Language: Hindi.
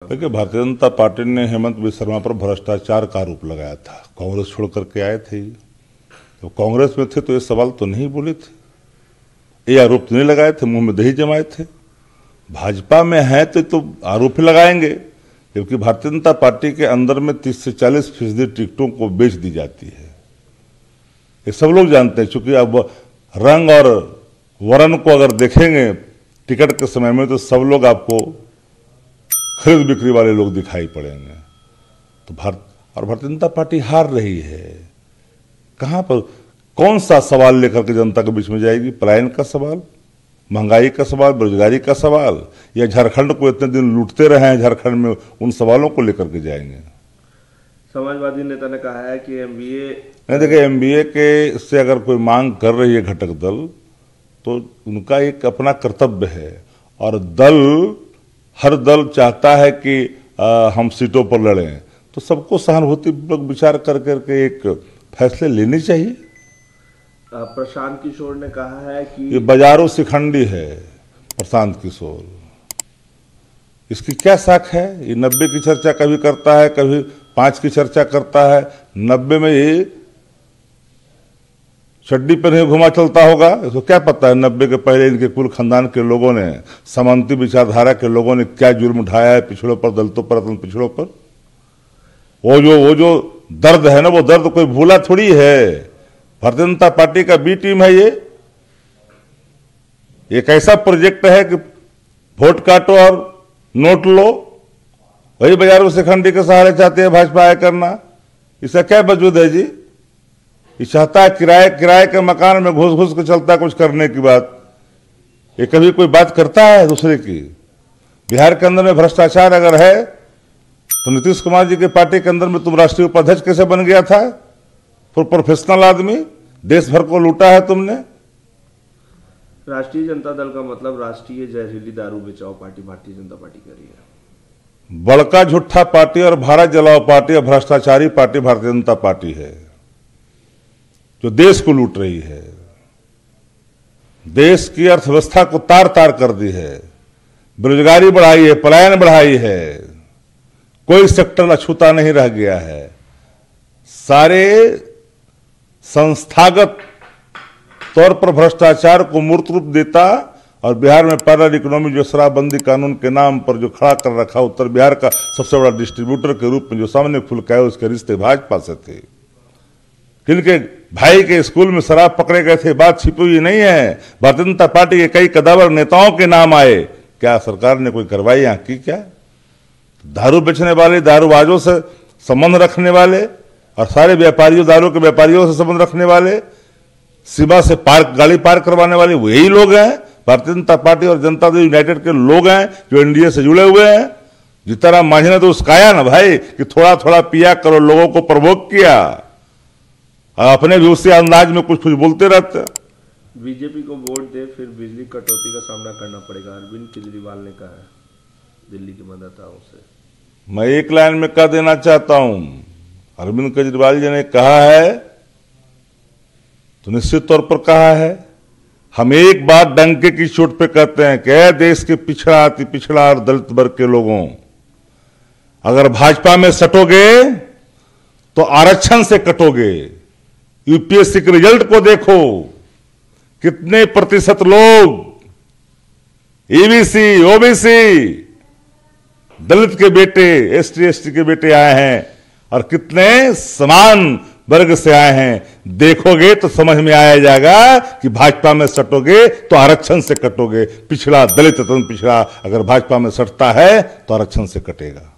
देखिए, भारतीय जनता पार्टी ने हेमंत बिस्वा शर्मा पर भ्रष्टाचार का आरोप लगाया था। कांग्रेस छोड़ करके आए थे, तो कांग्रेस में थे तो ये सवाल तो नहीं बोले थे, ये आरोप तो नहीं लगाए थे, मुंह में दही जमाए थे। भाजपा में है तो आरोप ही लगाएंगे, जबकि भारतीय जनता पार्टी के अंदर में 30 से 40% टिकटों को बेच दी जाती है। ये सब लोग जानते हैं, चूंकि अब रंग और वर्ण को अगर देखेंगे टिकट के समय में तो सब लोग आपको खरीद बिक्री वाले लोग दिखाई पड़ेंगे। तो भारतीय जनता पार्टी हार रही है। कहां पर कौन सा सवाल लेकर के जनता के बीच में जाएगी? पलायन का सवाल, महंगाई का सवाल, बेरोजगारी का सवाल, या झारखंड को इतने दिन लूटते रहे हैं झारखंड में, उन सवालों को लेकर के जाएंगे? समाजवादी नेता ने कहा है कि एमबीए नहीं, देखिए, एमबीए के से अगर कोई मांग कर रही है घटक दल, तो उनका एक अपना कर्तव्य है, और हर दल चाहता है कि हम सीटों पर लड़ें, तो सबको सहानुभूतिपूर्वक विचार कर करके एक फैसले लेने चाहिए। प्रशांत किशोर ने कहा है कि ये बाजारों शिखंडी है प्रशांत किशोर, इसकी क्या साख है? ये 90 की चर्चा कभी करता है, कभी 5 की चर्चा करता है। 90 में ये चड्डी पहने घुमा चलता होगा, इसको क्या पता है 90 के पहले इनके कुल खानदान के लोगों ने, सामंती विचारधारा के लोगों ने क्या जुर्म उठाया है पिछड़ों पर, दलितों पर, अपने पिछड़ों पर। वो जो दर्द है ना, वो दर्द कोई भूला थोड़ी है। भारतीय जनता पार्टी का बी टीम है ये। एक ऐसा प्रोजेक्ट है कि वोट काटो और नोट लो, वही बाजारों शिखंडी के सहारे चाहते हैं भाजपा आय करना। इसका क्या वजूद है जी? ये चाहता है किराए के मकान में घुस घुस के चलता है कुछ करने की बात। ये कभी कोई बात करता है दूसरे की? बिहार के अंदर में भ्रष्टाचार अगर है तो नीतीश कुमार जी के पार्टी के अंदर में तुम राष्ट्रीय उपाध्यक्ष कैसे बन गया था? प्रोफेशनल आदमी, देश भर को लूटा है तुमने। राष्ट्रीय जनता दल का मतलब राष्ट्रीय जहरीली दारू बचाओ पार्टी भारतीय जनता पार्टी कर रही है। बड़का झूठा पार्टी और भारत जलाओ पार्टी और भ्रष्टाचारी पार्टी भारतीय जनता पार्टी है, जो देश को लूट रही है, देश की अर्थव्यवस्था को तार तार कर दी है, बेरोजगारी बढ़ाई है, पलायन बढ़ाई है, कोई सेक्टर अछूता नहीं रह गया है। सारे संस्थागत तौर पर भ्रष्टाचार को मूर्त रूप देता, और बिहार में पैरेलल इकोनॉमी जो शराबबंदी कानून के नाम पर जो खड़ा कर रखा, उत्तर बिहार का सबसे बड़ा डिस्ट्रीब्यूटर के रूप में जो सामने खुल के आए, उसके रिश्ते भाजपा से थे। जिनके भाई के स्कूल में शराब पकड़े गए थे, बात छिपी हुई नहीं है। भारतीय जनता पार्टी के कई कदावर नेताओं के नाम आए, क्या सरकार ने कोई कार्रवाई यहां की? क्या दारू बेचने वाले, दारूबाजों से संबंध रखने वाले, और सारे व्यापारियों, दारू के व्यापारियों से संबंध रखने वाले, सीमा से गाड़ी पार करवाने वाले वही लोग हैं। भारतीय जनता पार्टी और जनता दल यूनाइटेड के लोग हैं जो एनडीए से जुड़े हुए हैं। जितना मांझने तो उसकाया ना भाई, कि थोड़ा थोड़ा पिया करो, लोगों को प्रवोक किया, अपने भी उसी अंदाज में कुछ बोलते रहते। बीजेपी को वोट दे फिर बिजली कटौती का सामना करना पड़ेगा, अरविंद केजरीवाल ने कहा है दिल्ली के मतदाताओं से। मैं एक लाइन में कह देना चाहता हूं, अरविंद केजरीवाल जी ने कहा है तो निश्चित तौर पर कहा है। हम एक बात डंके की चोट पे कहते हैं कि देश के पिछड़ा, अति पिछड़ा और दलित वर्ग के लोगों, अगर भाजपा में सटोगे तो आरक्षण से कटोगे। यूपीएससी के रिजल्ट को देखो, कितने प्रतिशत लोग ईबीसी, ओबीसी, दलित के बेटे, एसटी, एसटी के बेटे आए हैं, और कितने समान वर्ग से आए हैं। देखोगे तो समझ में आया जाएगा कि भाजपा में सटोगे तो आरक्षण से कटोगे। पिछड़ा दलित, पिछड़ा अगर भाजपा में सटता है तो आरक्षण से कटेगा।